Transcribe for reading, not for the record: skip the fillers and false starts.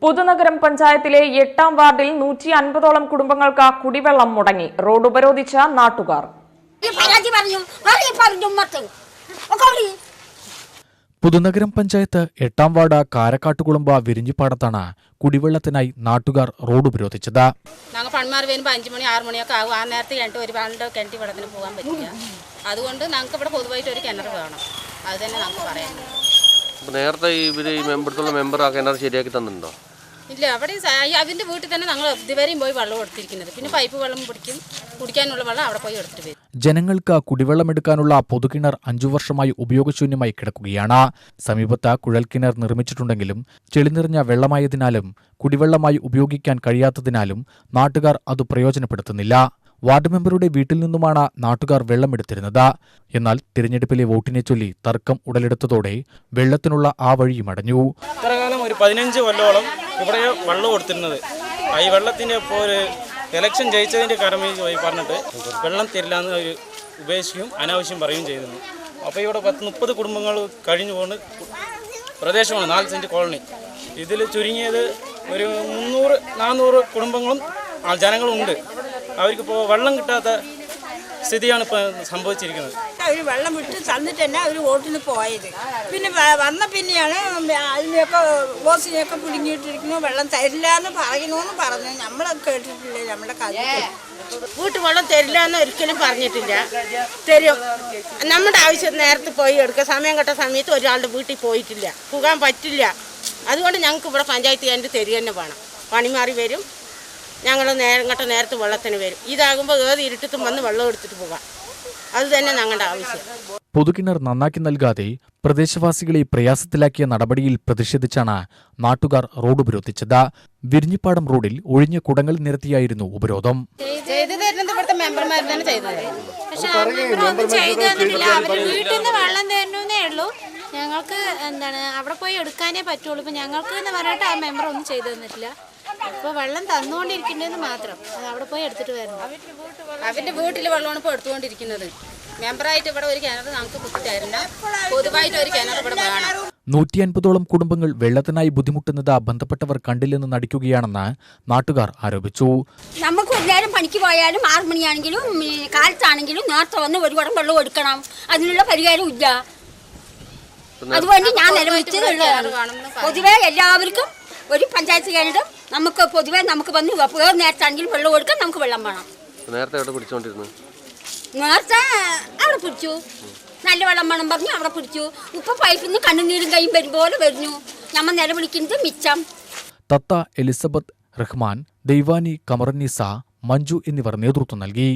പുതുനഗരം പഞ്ചായത്തിലെ 8ാം വാർഡിൽ 150ഓളം കുടുംബങ്ങൾക്ക് കുടിവെള്ളം മുടങ്ങി. റോഡ് ഉപരോധിച്ച നാട്ടുകാർ. പുതുനഗരം പഞ്ചായത്ത് 8ാം വാർഡ് കാരക്കാട്ടുകുളമ്പ വിരിഞ്ഞിപ്പാടത്താണ് കുടിവെള്ളത്തിനായി നാട്ടുകാർ റോഡ് ഉപരോധിച്ചത്. ഞങ്ങൾ പണിമാർ വരുമ്പോൾ 5 മണി 6 മണിയൊക്കെ ആകും. ആ നേരത്തെ ഒരു വാണ്ട് കിണറ്റി വെള്ളത്തിന് പോകാൻ പറ്റില്ല. അതുകൊണ്ട് ഞങ്ങൾക്ക് ഇവിടെ പൊതുവായിട്ട് ഒരു കിണർ വേണം. അത് തന്നെ നമുക്ക് പറയാം. നേരത്തെ ഇവിടുത്തെ മെമ്പർ ആ കിണർ ശരിയാക്കി തന്നിട്ടുണ്ടോ? ഇല്ല, അവിടെ അതിൻ്റെ വീട്ടിൽ തന്നെ ഞങ്ങൾ ഇതുവരെയും പോയി വെള്ളം എടുത്തിരിക്കുന്നത്. പിന്നെ പൈപ്പ് വെള്ളം പിടിക്കും, കുടിക്കാനുള്ള വെള്ളം അവിടെ പോയി എടുത്തിട്ട് വരും. ജനങ്ങൾക്ക് കുടിവെള്ളമെടുക്കാനുള്ള പൊതുകിണർ 5 വർഷമായി ഉപയോഗശൂന്യമായി കിടക്കുകയാണ്. സമീപത്ത് കുഴൽക്കിണർ നിർമ്മിച്ചിട്ടുണ്ടെങ്കിലും ചെളി നിറഞ്ഞ വെള്ളമായതിനാലും കുടിവെള്ളമായി ഉപയോഗിക്കാൻ കഴിയാത്തതിനാലും നാട്ടുകാർ അത് പ്രയോജനപ്പെടുത്തുന്നില്ല. വാർഡ് മെമ്പറുടെ വീട്ടിൽ നിന്നുമാണ് നാട്ടുകാർ വെള്ളമെടുത്തിരുന്നത്. എന്നാൽ തിരഞ്ഞെടുപ്പിലെ വോട്ടിനെ ചൊല്ലി തർക്കം ഉടലെടുത്തതോടെ വെള്ളത്തിനുള്ള ആ വഴിയും അടഞ്ഞു. ഇത്രകാലം ഒരു 15 കൊല്ലോളം ഇവിടെ വെള്ളം കൊടുത്തിരുന്നത്. ഈ വെള്ളത്തിൻ്റെ ഇപ്പോൾ ഒരു ഇലക്ഷൻ ജയിച്ചതിൻ്റെ കടമയിൽ പറഞ്ഞിട്ട് വെള്ളം തരില്ല എന്ന് ഒരു ഉപേക്ഷിക്കും അനാവശ്യം പറയുകയും ചെയ്തിരുന്നു. അപ്പോൾ ഇവിടെ 30 കുടുംബങ്ങൾ കഴിഞ്ഞു പോകുന്ന പ്രദേശമാണ് 4 സെൻറ്റ് കോളനി. ഇതിൽ ചുരുങ്ങിയത് ഒരു 300-400 കുടുംബങ്ങളും ജനങ്ങളുണ്ട്. അവർക്കിപ്പോൾ വെള്ളം കിട്ടാത്ത സ്ഥിതിയാണ് ഇപ്പോൾ സംഭവിച്ചിരിക്കുന്നത്. അവർ വെള്ളം വിട്ട് തന്നിട്ട് തന്നെ അവർ വോട്ടിന് പോയത്. പിന്നെ വന്ന പിന്നെയാണ് അതിനെയൊക്കെ ബോസിനെയൊക്കെ പിടുങ്ങിയിട്ടിരിക്കുന്നു. വെള്ളം തരില്ല എന്ന് പറയണമെന്ന് പറഞ്ഞു. നമ്മളൊക്കെ കേട്ടിട്ടില്ലേ നമ്മുടെ കാര്യം. വീട്ടിൽ വെള്ളം തരില്ല എന്ന് ഒരിക്കലും പറഞ്ഞിട്ടില്ല. തരും. നമ്മുടെ ആവശ്യം നേരത്തെ പോയി എടുക്കുക. സമയം കെട്ട സമയത്ത് ഒരാളുടെ വീട്ടിൽ പോയിട്ടില്ല, പോകാൻ പറ്റില്ല. അതുകൊണ്ട് ഞങ്ങൾക്ക് ഇവിടെ പഞ്ചായത്ത് കയറി തരിക തന്നെ വേണം. പണിമാറി വരും, ഞങ്ങൾ നേരത്തെ വെള്ളത്തിന് വരും. ഇതാകുമ്പോൾ ഏത് ഇരുട്ടത്തും വന്ന് വെള്ളം എടുത്തിട്ട് പോകാം. അത് തന്നെ ഞങ്ങളുടെ ആവശ്യം. പൊതുകിണർ നന്നാക്കി നൽകാതെ പ്രദേശവാസികളെ പ്രയാസത്തിലാക്കിയ നടപടിയിൽ പ്രതിഷേധിച്ചാണ് നാട്ടുകാർ റോഡ് ഉപരോധിച്ചത്. വിരിഞ്ഞിപ്പാടം റോഡിൽ ഒഴിഞ്ഞ കുടങ്ങൾ നിരത്തിയായിരുന്നു ഉപരോധം. മെമ്പർമാർ തന്നെ ചെയ്തത്. ഞങ്ങൾക്ക് അവിടെ പോയി എടുക്കാനേ പറ്റുള്ളൂ. ഇപ്പം ഞങ്ങൾക്ക് എന്ന് പറഞ്ഞിട്ട് ആ മെമ്പർ ഒന്നും ചെയ്തു തന്നിട്ടില്ല. ഇപ്പോൾ വെള്ളം തന്നുകൊണ്ടിരിക്കേണ്ടതെന്ന് മാത്രം. അത് അവിടെ പോയി എടുത്തിട്ട് വരണം. അവൻ്റെ വീട്ടിൽ വെള്ളമാണ് ഇപ്പോൾ എടുത്തുകൊണ്ടിരിക്കുന്നത്. മെമ്പറായിട്ട് ഇവിടെ ഒരു കിണർ നമുക്ക് കുത്തി തരണ്ട. പൊതുവായിട്ട് ഒരു കിണർ ഇവിടെ വേണം. 150ഓളം കുടുംബങ്ങൾ വെള്ളത്തിനായി ബുദ്ധിമുട്ടുന്നത് ബന്ധപ്പെട്ടവർ കണ്ടില്ലെന്ന് നടിക്കുകയാണെന്ന് നാട്ടുകാർ ആരോപിച്ചു. നമുക്ക് എല്ലാവരും പണിക്ക് പോയാലും 6 മണിയാണെങ്കിലും കാലത്താണെങ്കിലും നേരത്തെ വന്ന് ഒരു കുടം വെള്ളം എടുക്കണം. അതിനുള്ള പരിഹാരം ഇല്ല. അതുകൊണ്ട് ഞാൻ നിലവിളിച്ചതുള്ളതാണ്. പൊതുവെ എല്ലാവർക്കും ഒരു പഞ്ചായത്ത് കേന്ദ്രം നമുക്ക് പൊതുവെ നമുക്ക് വന്ന് നേരത്താണെങ്കിലും വെള്ളം കൊടുക്കാൻ നമുക്ക് വെള്ളം വേണം. നേരത്തെ അവിടെ പിടിച്ചു, നല്ല വെള്ളം വേണം പറഞ്ഞു അവിടെ പിടിച്ചു. ഇപ്പൊ പൈപ്പിൽ നിന്ന് കണ്ണുനീരും കൈയും വരുമ്പോലെ വരുന്നു. നമ്മൾ നിലവിളിക്കുന്നത് മിച്ചം. തത്ത എലിസബത്ത് റഹ്മാൻ, ദൈവാനി കമറന്നീസ, മഞ്ജു എന്നിവർ നേതൃത്വം നൽകി.